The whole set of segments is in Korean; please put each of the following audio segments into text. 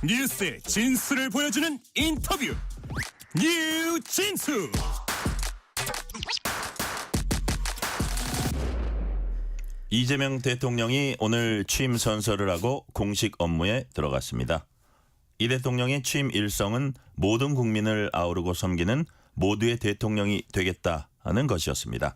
뉴스의 진수를 보여주는 인터뷰 뉴진수. 이재명 대통령이 오늘 취임 선서를 하고 공식 업무에 들어갔습니다. 이 대통령의 취임 일성은 모든 국민을 아우르고 섬기는 모두의 대통령이 되겠다는 것이었습니다.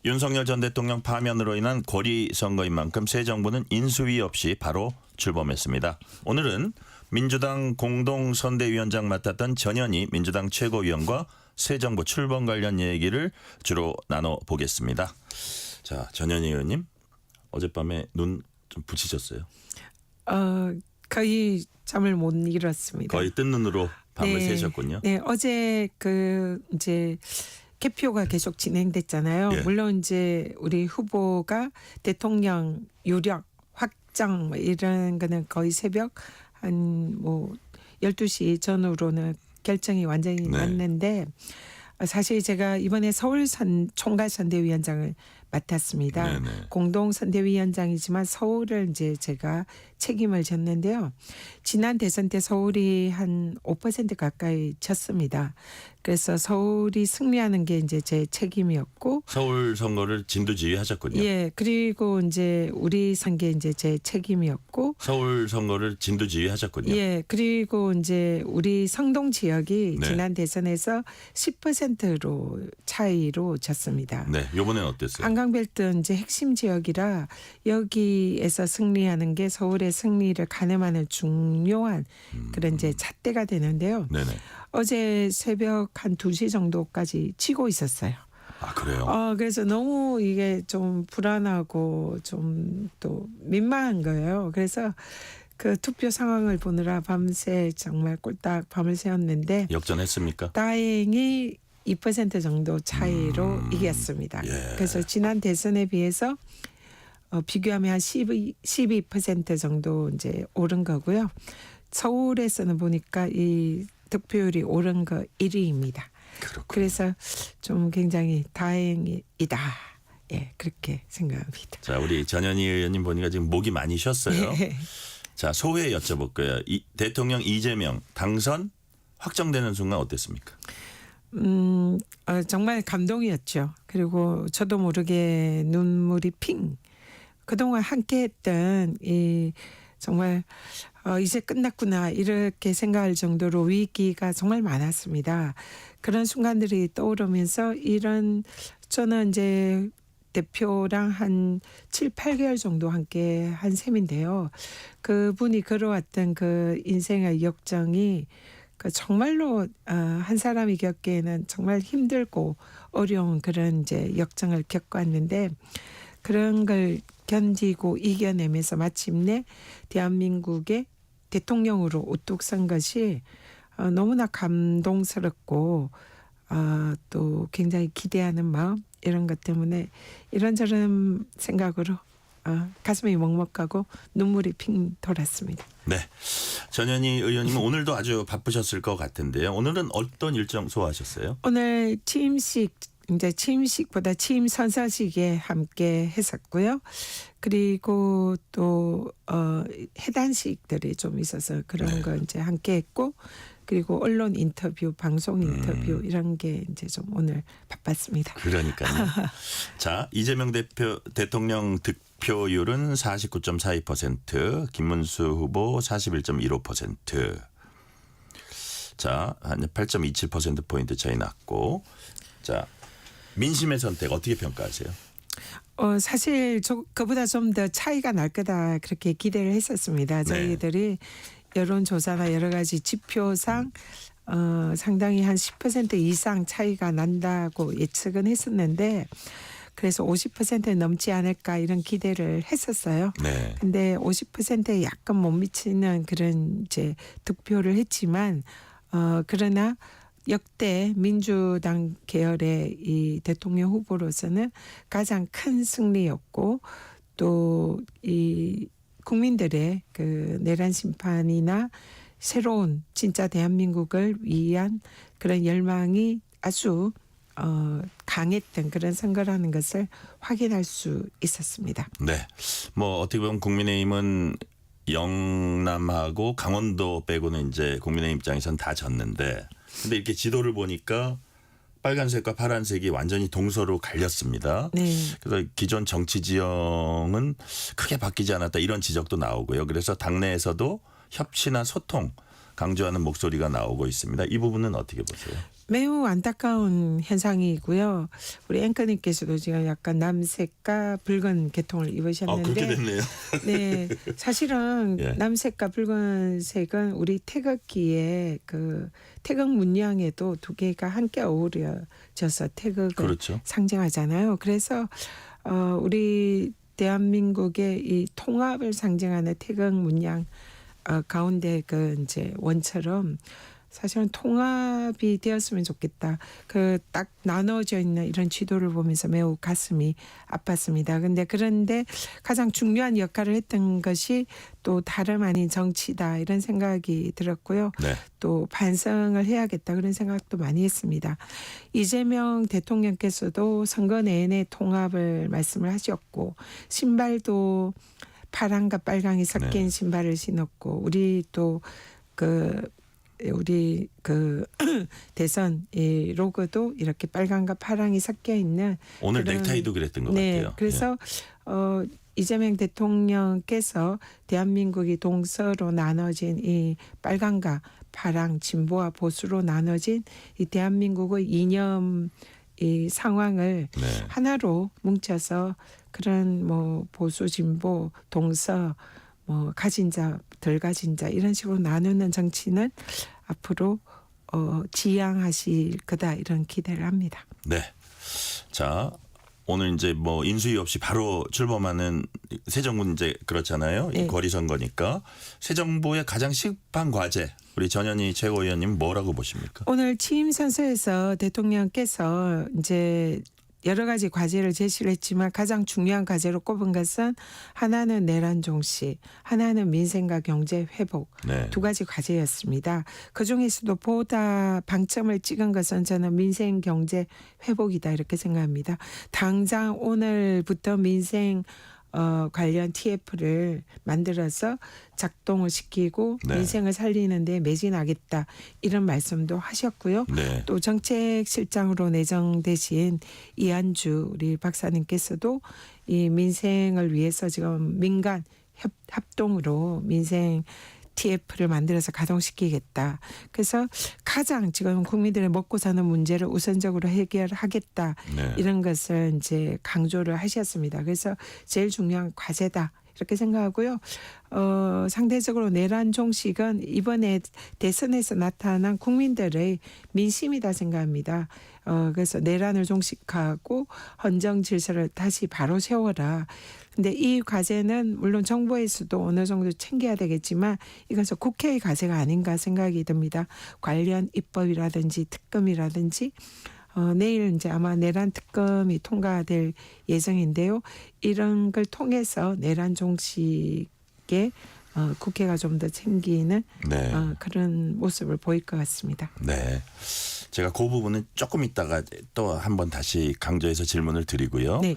윤석열 전 대통령 파면으로 인한 고리 선거인 만큼 새 정부는 인수위 없이 바로 출범했습니다. 오늘은 민주당 공동선대위원장 맡았던 전현희 민주당 최고위원과 새 정부 출범 관련 얘기를 주로 나눠보겠습니다. 자, 전현희 의원님, 어젯밤에 눈 좀 부치셨어요? 거의 잠을 못 이뤘습니다. 거의 뜬 눈으로 밤을 새셨군요. 네, 어제 이제 개표가 계속 진행됐잖아요. 예. 물론 이제 우리 후보가 대통령 유력 확정 뭐 이런 거는 거의 새벽 한 12시 전후로는 결정이 완전히 네. 났는데 사실 제가 이번에 서울 총괄선대위원장을 맡았습니다. 네네. 공동선대위원장이지만 서울을 이제 제가 책임을 졌는데요. 지난 대선 때 서울이 한 5% 가까이 졌습니다. 그래서 서울이 승리하는 게 이제 제 책임이었고, 서울 선거를 진두지휘하셨군요. 예, 그리고 이제 우리 선게 이제 제 책임이었고, 서울 선거를 진두지휘하셨군요. 예, 그리고 이제 우리 성동 지역이 네. 지난 대선에서 10%로 차이로 졌습니다. 네, 이번엔 어땠어요? 한강벨트 이제 핵심 지역이라 여기에서 승리하는 게 서울의 승리를 가늠하는 중요한 그런 이제 잣대가 되는데요. 네네. 어제 새벽 한 2시 정도까지 치고 있었어요. 아, 그래요? 그래서 너무 이게 좀 불안하고 좀 또 민망한 거예요. 그래서 그 투표 상황을 보느라 밤새 정말 꼴딱 밤을 새웠는데 역전했습니까? 다행히 2% 정도 차이로 이겼습니다. 예. 그래서 지난 대선에 비해서 비교하면 한 12% 정도 이제 오른 거고요. 서울에서는 보니까 이 득표율이 오른 거 1위입니다. 그렇군요. 그래서 좀 굉장히 다행이다. 예, 그렇게 생각합니다. 자, 우리 전현희 의원님 보니까 지금 목이 많이 쉬었어요. 예. 자, 소회 여쭤볼 거예요. 대통령 이재명 당선 확정되는 순간 어땠습니까? 정말 감동이었죠. 그리고 저도 모르게 눈물이 핑. 그동안 함께했던 이 정말 이제 끝났구나 이렇게 생각할 정도로 위기가 정말 많았습니다. 그런 순간들이 떠오르면서 저는 이제 대표랑 한 7, 8개월 정도 함께 한 셈인데요. 그분이 걸어왔던 그 인생의 역정이 정말로 한 사람이 겪기에는 정말 힘들고 어려운 그런 이제 역정을 겪어왔는데 그런 걸 견디고 이겨내면서 마침내 대한민국의 대통령으로 우뚝 선 것이 너무나 감동스럽고 또 굉장히 기대하는 마음 이런 것 때문에 이런저런 생각으로 가슴이 먹먹하고 눈물이 핑 돌았습니다. 네. 전현희 의원님은 오늘도 아주 바쁘셨을 것 같은데요. 오늘은 어떤 일정 소화하셨어요? 오늘 취임식보다 취임 선서식에 함께 했었고요. 그리고 또 해단식들이 좀 있어서 그런 거 이제 함께 했고, 그리고 언론 인터뷰, 방송 인터뷰 이런 게 이제 좀 오늘 바빴습니다. 그러니까요. 자, 이재명 대통령 득표율은 49.42%, 김문수 후보 41.15%. 자, 한 8.27%포인트 차이 났고. 자, 민심의 선택 어떻게 평가하세요? 사실 그보다 좀 더 차이가 날 거다 그렇게 기대를 했었습니다. 저희들이 여론조사나 여러 가지 지표상 상당히 한 10% 이상 차이가 난다고 예측은 했었는데 그래서 50% 넘지 않을까 이런 기대를 했었어요. 네. 근데 50%에 약간 못 미치는 그런 이제 득표를 했지만 그러나 역대 민주당 계열의 이 대통령 후보로서는 가장 큰 승리였고 또 이 국민들의 그 내란 심판이나 새로운 진짜 대한민국을 위한 그런 열망이 아주 강했던 그런 선거라는 것을 확인할 수 있었습니다. 네. 뭐 어떻게 보면 국민의힘은 영남하고 강원도 빼고는 이제 국민의힘 입장에선 다 졌는데, 근데 이렇게 지도를 보니까 빨간색과 파란색이 완전히 동서로 갈렸습니다. 네. 그래서 기존 정치 지형은 크게 바뀌지 않았다 이런 지적도 나오고요. 그래서 당내에서도 협치나 소통 강조하는 목소리가 나오고 있습니다. 이 부분은 어떻게 보세요? 매우 안타까운 현상이고요. 우리 앵커님께서도 지금 약간 남색과 붉은 계통을 입으셨는데, 그렇게 됐네요. 네, 사실은 예. 남색과 붉은색은 우리 태극기의 그 태극 문양에도 두 개가 함께 어우러져서 태극을 그렇죠. 상징하잖아요. 그래서 우리 대한민국의 이 통합을 상징하는 태극 문양 가운데 그 이제 원처럼 사실은 통합이 되었으면 좋겠다. 그 딱 나눠져 있는 이런 지도를 보면서 매우 가슴이 아팠습니다. 그런데 가장 중요한 역할을 했던 것이 또 다름 아닌 정치다 이런 생각이 들었고요. 네. 또 반성을 해야겠다 그런 생각도 많이 했습니다. 이재명 대통령께서도 선거 내내 통합을 말씀을 하셨고 신발도 파랑과 빨강이 섞인 네. 신발을 신었고 우리 대선 이 로고도 이렇게 빨강과 파랑이 섞여 있는 오늘 그런- 넥타이도 그랬던 것 네, 같아요. 그래서 이재명 대통령께서 대한민국이 동서로 나눠진 이 빨강과 파랑, 진보와 보수로 나눠진 이 대한민국의 이념 이 상황을 네. 하나로 뭉쳐서 그런 뭐 보수, 진보, 동서, 뭐 가진 자, 덜 가진 자 이런 식으로 나누는 정치는 앞으로 지향하실 거다 이런 기대를 합니다. 네. 자, 오늘 이제 뭐 인수위 없이 바로 출범하는 새 정부는 이제 그렇잖아요. 이 네. 거리 선거니까 새 정부의 가장 시급한 과제 우리 전현희 최고위원님 뭐라고 보십니까? 오늘 취임 선서에서 대통령께서 이제 여러 가지 과제를 제시를 했지만 가장 중요한 과제로 꼽은 것은 하나는 내란 종식, 하나는 민생과 경제 회복 네. 두 가지 과제였습니다. 그중에서도 보다 방점을 찍은 것은 저는 민생 경제 회복이다 이렇게 생각합니다. 당장 오늘부터 민생 관련 TF를 만들어서 작동을 시키고 네. 민생을 살리는 데 매진하겠다 이런 말씀도 하셨고요. 네. 또 정책실장으로 내정되신 이한주 우리 박사님께서도 이 민생을 위해서 지금 민간 합동으로 민생 TF를 만들어서 가동시키겠다. 그래서 가장 지금 국민들의 먹고 사는 문제를 우선적으로 해결하겠다. 네. 이런 것을 이제 강조를 하셨습니다. 그래서 제일 중요한 과제다. 이렇게 생각하고요. 상대적으로 내란 종식은 이번에 대선에서 나타난 국민들의 민심이다 생각합니다. 그래서 내란을 종식하고 헌정 질서를 다시 바로 세워라. 근데 이 과제는 물론 정부에서도 어느 정도 챙겨야 되겠지만 이것은 국회의 과제가 아닌가 생각이 듭니다. 관련 입법이라든지 특검이라든지 내일 이제 아마 내란 특검이 통과될 예정인데요. 이런 걸 통해서 내란 종식에 국회가 좀 더 챙기는 네. 그런 모습을 보일 것 같습니다. 네. 제가 그 부분은 조금 있다가 또 한번 다시 강조해서 질문을 드리고요. 네.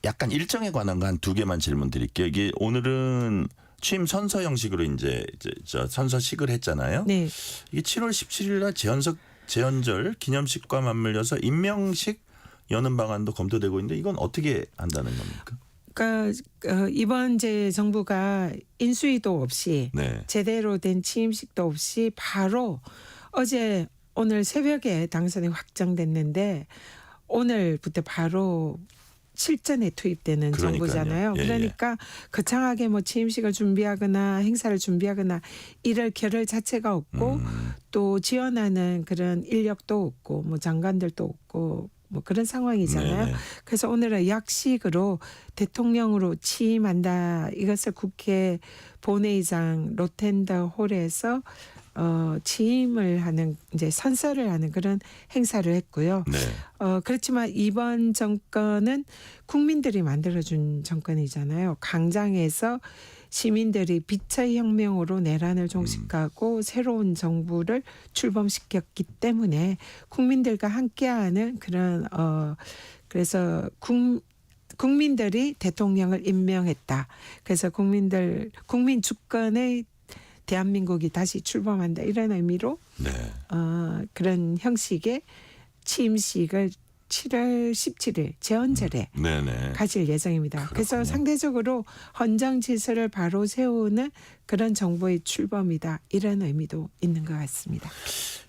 약간 일정에 관한 거 한 두 개만 질문 드릴게요. 이게 오늘은 취임 선서 형식으로 이제 저 선서식을 했잖아요. 네. 이게 7월 17일 날 재헌절 기념식과 맞물려서 임명식 여는 방안도 검토되고 있는데 이건 어떻게 한다는 겁니까? 그러니까 이번 제 정부가 인수위도 없이 네. 제대로 된 취임식도 없이 바로 오늘 새벽에 당선이 확정됐는데 오늘부터 바로 실전에 투입되는 그러니까요. 정부잖아요. 예, 그러니까 거창하게 뭐 취임식을 준비하거나 행사를 준비하거나 이럴 겨를 자체가 없고 또 지원하는 그런 인력도 없고 뭐 장관들도 없고 뭐 그런 상황이잖아요. 네네. 그래서 오늘은 약식으로 대통령으로 취임한다. 이것을 국회 본회의장 로텐더 홀에서 취임을 하는 이제 선서를 하는 그런 행사를 했고요. 네. 그렇지만 이번 정권은 국민들이 만들어준 정권이잖아요. 강장에서 시민들이 빛의 혁명으로 내란을 종식하고 새로운 정부를 출범시켰기 때문에 국민들과 함께하는 그런 그래서 국민들이 대통령을 임명했다. 그래서 국민 주권의 대한민국이 다시 출범한다 이런 의미로 네. 그런 형식의 취임식을 7월 17일 제헌절에 네네. 가질 예정입니다. 그래서 그렇군요. 상대적으로 헌정 질서를 바로 세우는 그런 정부의 출범이다 이런 의미도 있는 것 같습니다.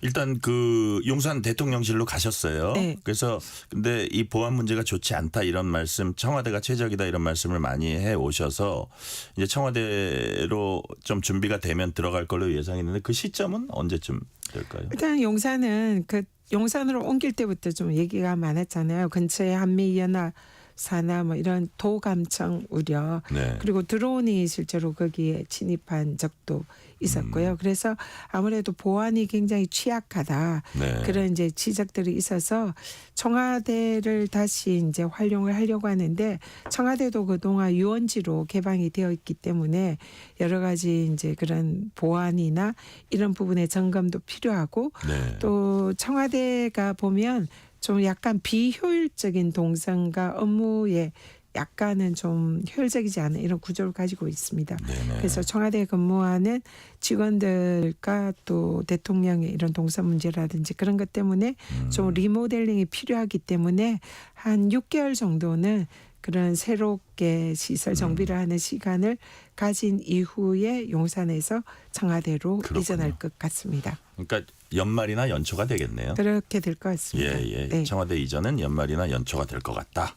일단 그 용산 대통령실로 가셨어요. 네. 그래서 근데 이 보안 문제가 좋지 않다 이런 말씀, 청와대가 최적이다 이런 말씀을 많이 해 오셔서 이제 청와대로 좀 준비가 되면 들어갈 걸로 예상했는데 그 시점은 언제쯤 될까요? 일단 용산은 용산으로 옮길 때부터 좀 얘기가 많았잖아요. 근처에 한미연합사나 뭐 이런 도감청 우려 네. 그리고 드론이 실제로 거기에 침입한 적도 있었고요. 그래서 아무래도 보안이 굉장히 취약하다. 네. 그런 이제 지적들이 있어서 청와대를 다시 이제 활용을 하려고 하는데 청와대도 그동안 유원지로 개방이 되어 있기 때문에 여러 가지 이제 그런 보안이나 이런 부분의 점검도 필요하고 네. 또 청와대가 보면 좀 약간 비효율적인 동선과 업무에 약간은 좀 효율적이지 않은 이런 구조를 가지고 있습니다. 네네. 그래서 청와대에 근무하는 직원들과 또 대통령의 이런 동선 문제라든지 그런 것 때문에 좀 리모델링이 필요하기 때문에 한 6개월 정도는 그런 새롭게 시설 정비를 하는 시간을 가진 이후에 용산에서 청와대로 그렇군요. 이전할 것 같습니다. 그러니까 연말이나 연초가 되겠네요. 그렇게 될 것 같습니다. 예. 네. 청와대 이전은 연말이나 연초가 될 것 같다.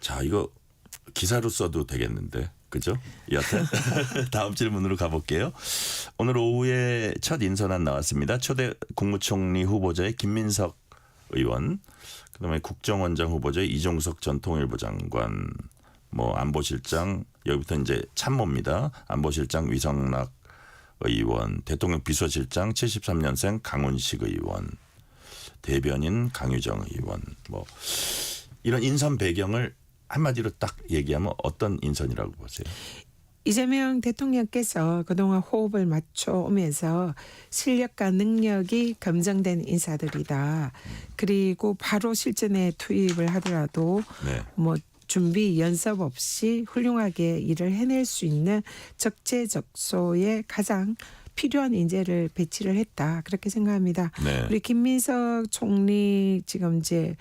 자, 이거 기사로 써도 되겠는데. 그죠? 여튼 다음 질문으로 가볼게요. 오늘 오후에 첫 인선안 나왔습니다. 초대 국무총리 후보자의 김민석 의원, 그다음에 국정원장 후보자의 이종석 전 통일부 장관, 뭐 안보실장 여기부터 이제 참모입니다. 안보실장 위성락 의원, 대통령 비서실장 73년생 강훈식 의원, 대변인 강유정 의원, 뭐 이런 인선 배경을 한마디로 딱 얘기하면 어떤 인선이라고 보세요? 이재명 대통령께서 그동안 호흡을 맞춰오면서 실력과 능력이 검증된 인사들이다. 그리고 바로 실전에 투입을 하더라도 네. 뭐 준비 연습 없이 훌륭하게 일을 해낼 수 있는 적재적소에 가장 필요한 인재를 배치를 했다. 그렇게 생각합니다. 네. 우리 김민석 총리 지금 이제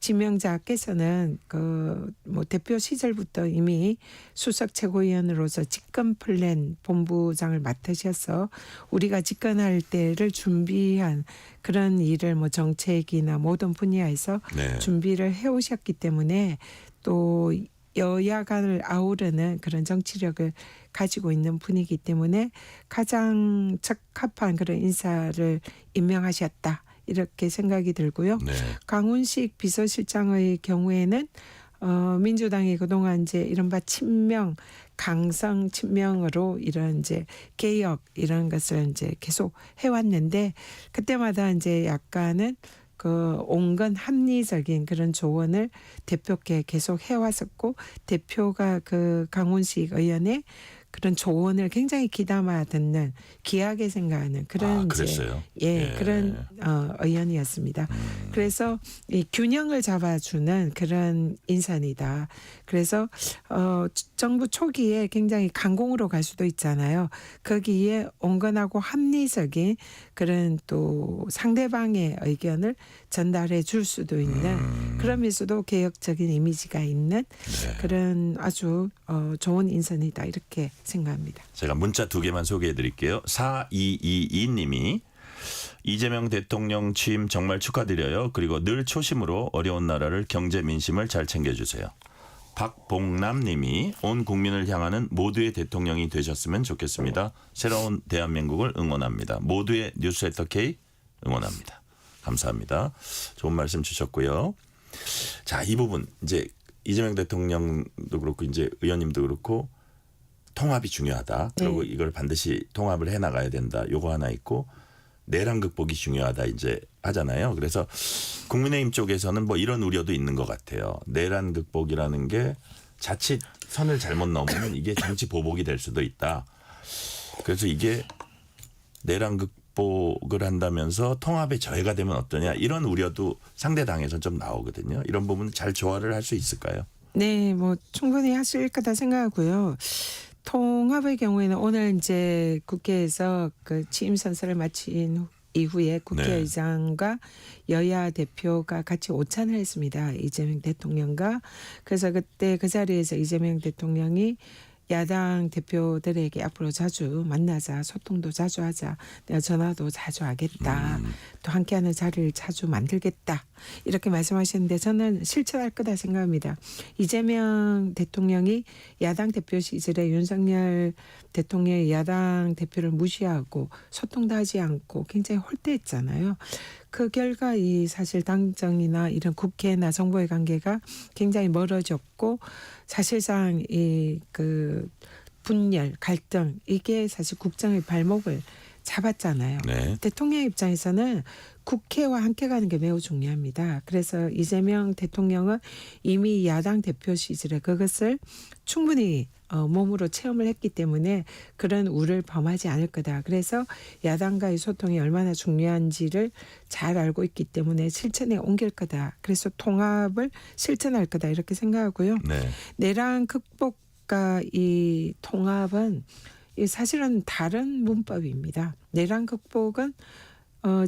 지명자께서는 그 뭐 대표 시절부터 이미 수석 최고위원으로서 집권 플랜 본부장을 맡으셔서 우리가 집권할 때를 준비한 그런 일을 뭐 정책이나 모든 분야에서 네. 준비를 해오셨기 때문에 또 여야 간을 아우르는 그런 정치력을 가지고 있는 분이기 때문에 가장 적합한 그런 인사를 임명하셨다. 이렇게 생각이 들고요. 네. 강훈식 비서실장의 경우에는 민주당이 그동안 이제 이른바 친명, 강성 친명으로 이런 이제 개혁 이런 것을 이제 계속 해왔는데 그때마다 이제 약간은 그 온건 합리적인 그런 조언을 대표께 계속 해왔었고 대표가 그 강훈식 의원의 그런 조언을 굉장히 귀담아 듣는 귀하게 생각하는 그런 그랬어요? 이제 예. 그런 의원이었습니다. 그래서 이 균형을 잡아주는 그런 인선이다. 그래서 정부 초기에 굉장히 강공으로 갈 수도 있잖아요. 거기에 온건하고 합리적인 그런 또 상대방의 의견을 전달해 줄 수도 있는 그러면서도 개혁적인 이미지가 있는 그런 아주 좋은 인선이다 이렇게 생각합니다. 제가 문자 2개만 소개해 드릴게요. 4222님이 이재명 대통령 취임 정말 축하드려요. 그리고 늘 초심으로 어려운 나라를 경제 민심을 잘 챙겨주세요. 박봉남 님이 온 국민을 향하는 모두의 대통령이 되셨으면 좋겠습니다. 새로운 대한민국을 응원합니다. 모두의 뉴스레터 K 응원합니다. 감사합니다. 좋은 말씀 주셨고요. 자, 이 부분 이제 이재명 대통령도 그렇고 이제 의원님도 그렇고 통합이 중요하다. 그리고 이걸 반드시 통합을 해 나가야 된다. 요거 하나 있고 내란 극복이 중요하다 이제 하잖아요. 그래서 국민의힘 쪽에서는 뭐 이런 우려도 있는 것 같아요. 내란 극복이라는 게 자칫 선을 잘못 넘으면 이게 정치 보복이 될 수도 있다. 그래서 이게 내란 극복을 한다면서 통합에 저해가 되면 어떠냐 이런 우려도 상대 당에서 좀 나오거든요. 이런 부분 잘 조화를 할 수 있을까요? 네, 뭐 충분히 하실 거다 생각하고요. 통합의 경우에는 오늘 이제 국회에서 그 취임 선서를 마친 이후에 국회의장과 여야 대표가 같이 오찬을 했습니다. 이재명 대통령과. 그래서 그때 그 자리에서 이재명 대통령이 야당 대표들에게 앞으로 자주 만나자, 소통도 자주 하자, 내가 전화도 자주 하겠다, 또 함께하는 자리를 자주 만들겠다 이렇게 말씀하셨는데 저는 실천할 거다 생각합니다. 이재명 대통령이 야당 대표 시절에 윤석열 대통령이 야당 대표를 무시하고 소통도 하지 않고 굉장히 홀대했잖아요. 그 결과 이 사실 당정이나 이런 국회나 정부의 관계가 굉장히 멀어졌고 사실상 이 그 분열, 갈등 이게 사실 국정의 발목을 잡았잖아요. 네. 대통령 입장에서는 국회와 함께 가는 게 매우 중요합니다. 그래서 이재명 대통령은 이미 야당 대표 시절에 그것을 충분히 몸으로 체험을 했기 때문에 그런 우를 범하지 않을 거다. 그래서 야당과의 소통이 얼마나 중요한지를 잘 알고 있기 때문에 실천에 옮길 거다. 그래서 통합을 실천할 거다 이렇게 생각하고요. 네. 내란 극복과 이 통합은 이 사실은 다른 문법입니다. 내란 극복은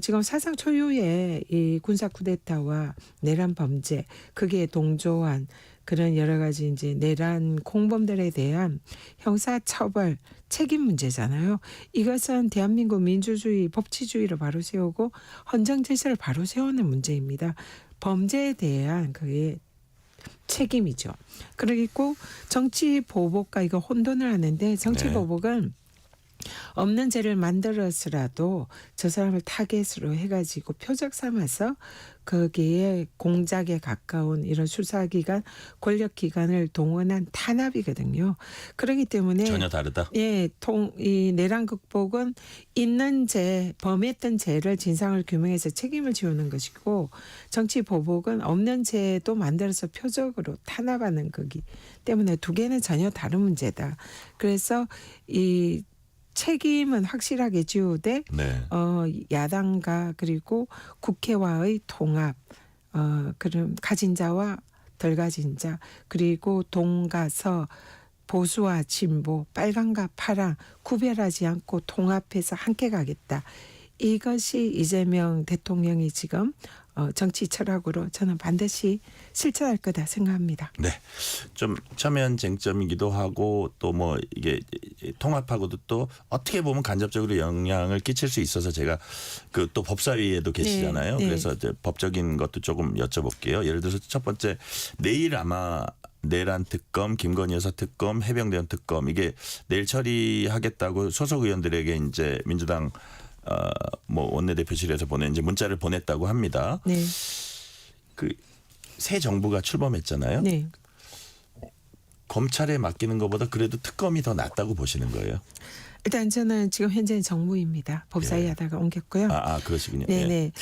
지금 사상 초유의 이 군사 쿠데타와 내란 범죄, 그게 동조한 그런 여러 가지 이제 내란 공범들에 대한 형사 처벌 책임 문제잖아요. 이것은 대한민국 민주주의, 법치주의를 바로 세우고 헌정 질서를 바로 세우는 문제입니다. 범죄에 대한 그게 책임이죠. 그리고 정치 보복과 이거 혼돈을 하는데 정치 네. 보복은 없는 죄를 만들었으라도 저 사람을 타겟으로 해가지고 표적 삼아서 거기에 공작에 가까운 이런 수사기관, 권력기관을 동원한 탄압이거든요. 그렇기 때문에 전혀 다르다. 예, 이 내란 극복은 있는 죄, 범했던 죄를 진상을 규명해서 책임을 지우는 것이고 정치 보복은 없는 죄도 만들어서 표적으로 탄압하는 거기 때문에 두 개는 전혀 다른 문제다. 그래서 이 책임은 확실하게 지우되 네. 야당과 그리고 국회와의 통합, 그럼 가진 자와 덜 가진 자, 그리고 동과 서, 보수와 진보, 빨강과 파랑 구별하지 않고 통합해서 함께 가겠다. 이것이 이재명 대통령이 지금 정치 철학으로 저는 반드시 실천할 거다 생각합니다. 네. 좀 첨예한 쟁점이기도 하고 또 뭐 이게 통합하고도 또 어떻게 보면 간접적으로 영향을 끼칠 수 있어서 제가 그 또 법사위에도 계시잖아요. 네, 네. 그래서 이제 법적인 것도 조금 여쭤볼게요. 예를 들어서 첫 번째 내일 아마 내란 특검, 김건희 여사 특검, 해병대원 특검 이게 내일 처리하겠다고 소속 의원들에게 이제 민주당 뭐 원내대표실에서 보낸 이제 문자를 보냈다고 합니다. 네. 그 새 정부가 출범했잖아요. 네. 검찰에 맡기는 것보다 그래도 특검이 더 낫다고 보시는 거예요? 일단 저는 지금 현재 정무입니다. 법사위 예. 하다가 옮겼고요. 그러시군요. 네네. 예.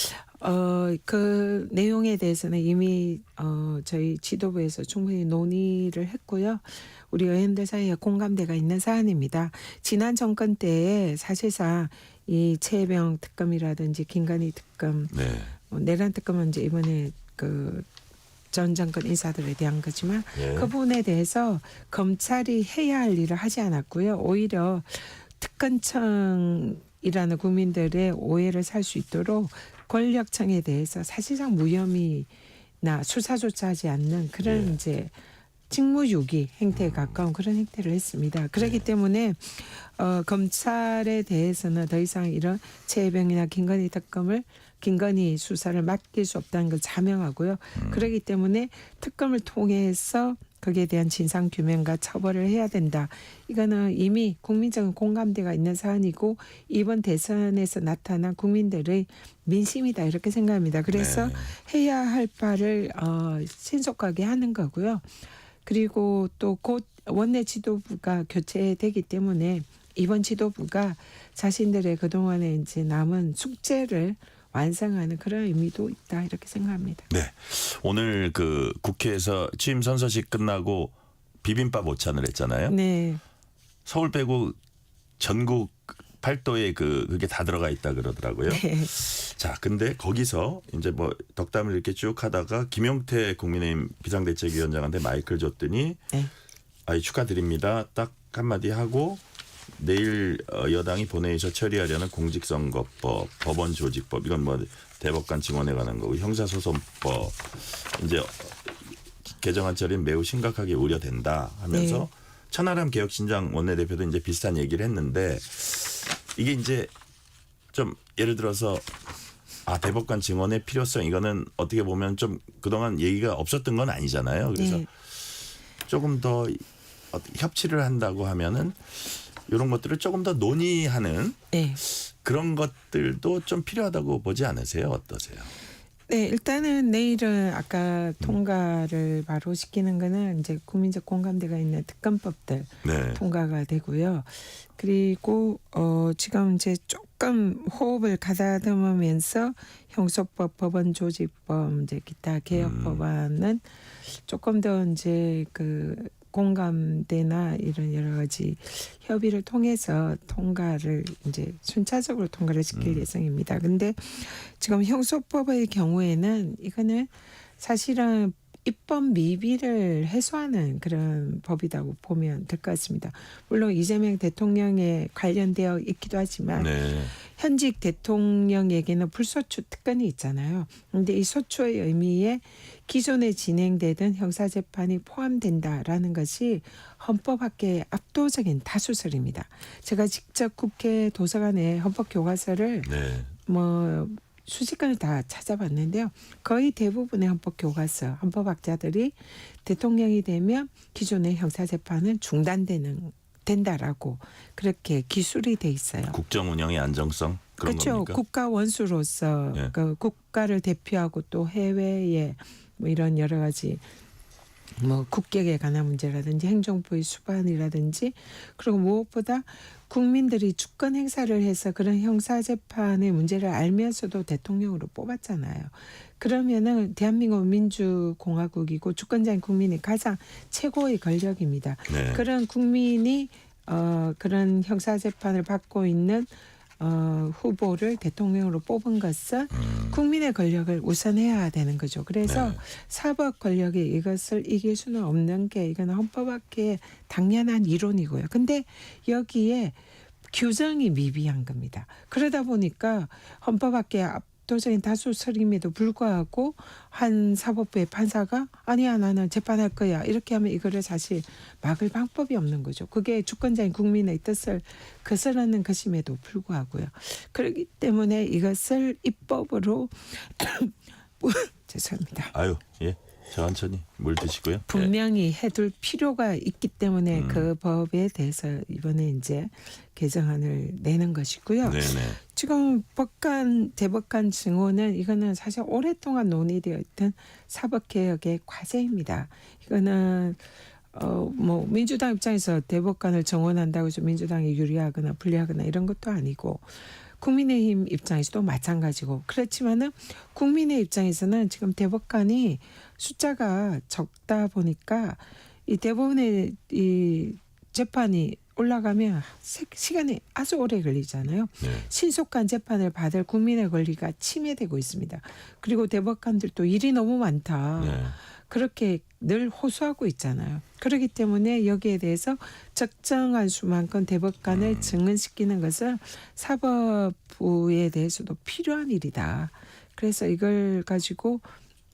그 내용에 대해서는 이미 저희 지도부에서 충분히 논의를 했고요. 우리 의원들 사이에 공감대가 있는 사안입니다. 지난 정권 때에 사실상 이 최혜병 특검이라든지 김건희 특검, 네. 내란 특검은 이제 이번에 그 전 정권 인사들에 대한 거지만 예. 그 부분에 대해서 검찰이 해야 할 일을 하지 않았고요. 오히려 특검청이라는 국민들의 오해를 살 수 있도록 권력청에 대해서 사실상 무혐의나 수사조차 하지 않는 그런 예. 이제 직무유기 행태에 가까운 그런 행태를 했습니다. 그렇기 때문에 검찰에 대해서는 더 이상 이런 최혜병이나 김건희 수사를 맡길 수 없다는 걸 자명하고요. 그렇기 때문에 특검을 통해서 거기에 대한 진상 규명과 처벌을 해야 된다. 이거는 이미 국민적인 공감대가 있는 사안이고 이번 대선에서 나타난 국민들의 민심이다 이렇게 생각합니다. 그래서 네. 해야 할 바를 신속하게 하는 거고요. 그리고 또 곧 원내 지도부가 교체되기 때문에 이번 지도부가 자신들의 그동안에 이제 남은 숙제를 완성하는 그런 의미도 있다 이렇게 생각합니다. 네. 오늘 그 국회에서 취임 선서식 끝나고 비빔밥 오찬을 했잖아요. 네. 서울 빼고 전국 팔도에 그게 다 들어가 있다 그러더라고요. 네. 자, 근데 거기서 이제 뭐 덕담을 이렇게 쭉 하다가 김용태 국민의힘 비상대책위원장한테 마이크를 줬더니 네. 아이 축하드립니다. 딱 한마디 하고 내일 여당이 본회의에서 처리하려는 공직선거법, 법원조직법 이건 뭐 대법관 증언에 관한 거고 형사소송법 이제 개정안 처리는 매우 심각하게 우려된다 하면서 네. 천하람 개혁신장 원내대표도 이제 비슷한 얘기를 했는데 이게 이제 좀 예를 들어서 대법관 증언의 필요성 이거는 어떻게 보면 좀 그동안 얘기가 없었던 건 아니잖아요. 그래서 네. 조금 더 협치를 한다고 하면은 이런 것들을 조금 더 논의하는 네. 그런 것들도 좀 필요하다고 보지 않으세요? 어떠세요? 네, 일단은 내일은 아까 통과를 바로 시키는 거는 이제 국민적 공감대가 있는 특검법들 네. 통과가 되고요. 그리고 지금 이제 조금 호흡을 가다듬으면서 형소법, 법원조직법, 이제 기타 개혁 법안은 조금 더 이제 그 공감대나 이런 여러 가지 협의를 통해서 통과를 이제 순차적으로 통과를 시킬 예정입니다. 근데 지금 형소법의 경우에는 이거는 사실은 입법 미비를 해소하는 그런 법이라고 보면 될 것 같습니다. 물론 이재명 대통령에 관련되어 있기도 하지만 네. 현직 대통령에게는 불소추 특권이 있잖아요. 그런데 이 소추의 의미에 기존에 진행되던 형사재판이 포함된다라는 것이 헌법학계의 압도적인 다수설입니다. 제가 직접 국회 도서관에 헌법교과서를 네. 뭐 수십 건을 다 찾아봤는데요. 거의 대부분의 헌법교과서, 헌법학자들이 대통령이 되면 기존의 형사재판은 된다라고 그렇게 기술이 돼 있어요. 국정 운영의 안정성 그런 그렇죠. 겁니까? 국가 원수로서 예. 그 국가를 대표하고 또 해외에 뭐 이런 여러 가지 뭐 국격에 관한 문제라든지 행정부의 수반이라든지 그리고 무엇보다 국민들이 주권 행사를 해서 그런 형사재판의 문제를 알면서도 대통령으로 뽑았잖아요. 그러면은 대한민국 민주공화국이고 주권자인 국민이 가장 최고의 권력입니다. 네. 그런 국민이 그런 형사재판을 받고 있는 후보를 대통령으로 뽑은 것은 국민의 권력을 우선해야 되는 거죠. 그래서 네. 사법 권력이 이것을 이길 수는 없는 게 이건 헌법학계의 당연한 이론이고요. 근데 여기에 규정이 미비한 겁니다. 그러다 보니까 헌법학계의 압도적인 다수설임에도 불구하고 한 사법부의 판사가 아니야 나는 재판할 거야 이렇게 하면 이거를 사실 막을 방법이 없는 거죠. 그게 주권자인 국민의 뜻을 거스르는 것임에도 불구하고요. 그렇기 때문에 이것을 입법으로 죄송합니다. 아유, 예. 천천히 물 드시고요. 분명히 해둘 필요가 있기 때문에 그 법에 대해서 이번에 이제 개정안을 내는 것이고요. 네, 네. 지금 대법관 증언은 이거는 사실 오랫동안 논의되어 있던 사법개혁의 과제입니다. 이거는 뭐 민주당 입장에서 대법관을 정원한다고 해서 민주당이 유리하거나 불리하거나 이런 것도 아니고 국민의힘 입장에서도 마찬가지고 그렇지만은 국민의 입장에서는 지금 대법관이 숫자가 적다 보니까 이 대법원의 이 재판이 올라가면 시간이 아주 오래 걸리잖아요. 네. 신속한 재판을 받을 국민의 권리가 침해되고 있습니다. 그리고 대법관들도 일이 너무 많다. 네. 그렇게 늘 호소하고 있잖아요. 그렇기 때문에 여기에 대해서 적정한 수만큼 대법관을 증언시키는 것은 사법부에 대해서도 필요한 일이다. 그래서 이걸 가지고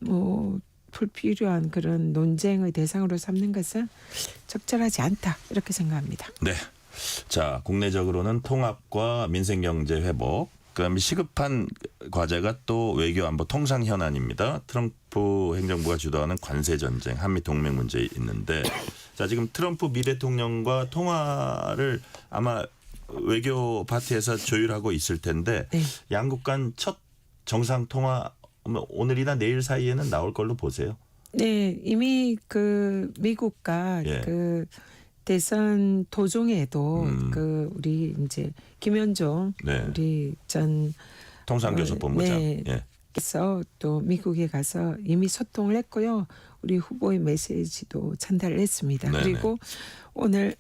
뭐 불필요한 그런 논쟁의 대상으로 삼는 것은 적절하지 않다 이렇게 생각합니다. 네. 자, 국내적으로는 통합과 민생경제 회복, 그다음에 시급한 과제가 또 외교안보 통상 현안입니다. 트럼프 행정부가 주도하는 관세 전쟁, 한미 동맹 문제 있는데, 자 지금 트럼프 미 대통령과 통화를 아마 외교 파트에서 조율하고 있을 텐데, 네. 양국 간 첫 정상 통화 오늘이나 내일 사이에는 나올 걸로 보세요. 네, 이미 그 미국과 예. 그 대선 도중에도 그 우리 이제 김현종 네. 우리 전 통상교섭본부장. 네. 예. 그래서 또 미국에 가서 이미 소통을 했고요. 우리 후보의 메시지도 전달을 했습니다. 네네. 그리고 오늘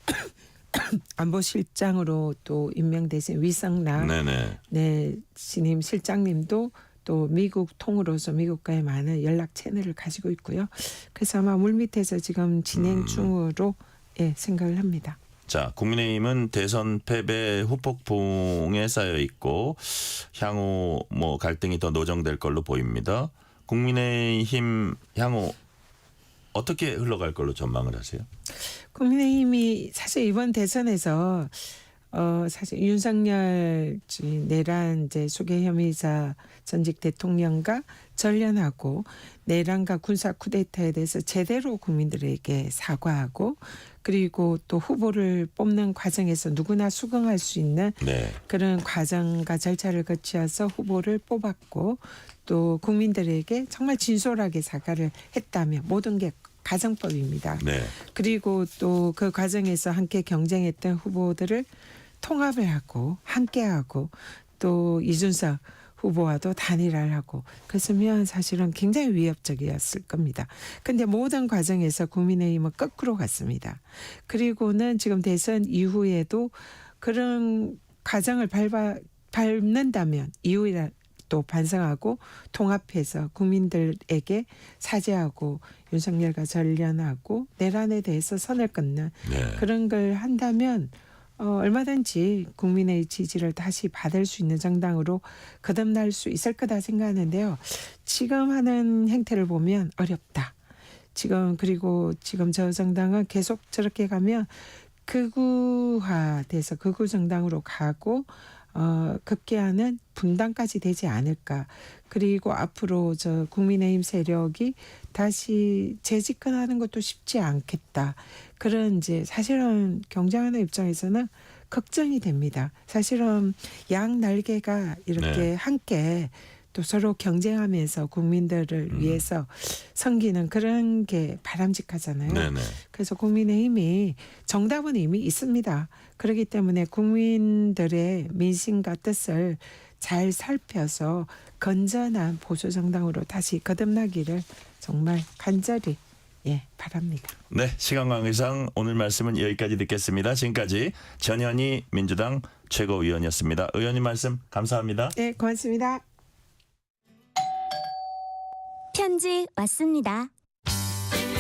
안보실장으로 또 임명되신 위성락 네네. 네, 신임 실장님도 또 미국 통으로서 미국과의 많은 연락 채널을 가지고 있고요. 그래서 아마 물밑에서 지금 진행 중으로 예, 생각을 합니다. 자, 국민의힘은 대선 패배 후폭풍에 쌓여 있고 향후 뭐 갈등이 더 노정될 걸로 보입니다. 국민의힘 향후 어떻게 흘러갈 걸로 전망을 하세요? 국민의힘이 사실 이번 대선에서 사실 윤석열 내란 이제 수괴 혐의자 전직 대통령과 전련하고 내란과 군사 쿠데타에 대해서 제대로 국민들에게 사과하고 그리고 또 후보를 뽑는 과정에서 누구나 수긍할 수 있는 네. 그런 과정과 절차를 거치어서 후보를 뽑았고 또 국민들에게 정말 진솔하게 사과를 했다면 모든 게 가정법입니다. 네. 그리고 또 그 과정에서 함께 경쟁했던 후보들을 통합을 하고 함께하고 또 이준석 후보와도 단일화를 하고 그랬으면 사실은 굉장히 위협적이었을 겁니다. 그런데 모든 과정에서 국민의힘은 거꾸로 갔습니다. 그리고는 지금 대선 이후에도 그런 과정을 밟는다면 이후에 또 반성하고 통합해서 국민들에게 사죄하고 윤석열과 전련하고 내란에 대해서 선을 끊는 네. 그런 걸 한다면 얼마든지 국민의 지지를 다시 받을 수 있는 정당으로 거듭날 수 있을 거다 생각하는데요. 지금 하는 행태를 보면 어렵다. 그리고 지금 저 정당은 계속 저렇게 가면 극우화돼서 극우 정당으로 가고 급기야는 분단까지 되지 않을까. 그리고 앞으로 저 국민의힘 세력이 다시 재집권하는 것도 쉽지 않겠다. 그런 이제 사실은 경쟁하는 입장에서는 걱정이 됩니다. 사실은 양 날개가 이렇게 네. 함께 또 서로 경쟁하면서 국민들을 위해서 섬기는 그런 게 바람직하잖아요. 네네. 그래서 국민의힘이 정답은 이미 있습니다. 그렇기 때문에 국민들의 민심과 뜻을 잘 살펴서 건전한 보수 정당으로 다시 거듭나기를 정말 간절히 바랍니다. 네, 시간 관계상 오늘 말씀은 여기까지 듣겠습니다. 지금까지 전현희 민주당 최고위원이었습니다. 의원님 말씀 감사합니다. 네, 고맙습니다. 편지 왔습니다.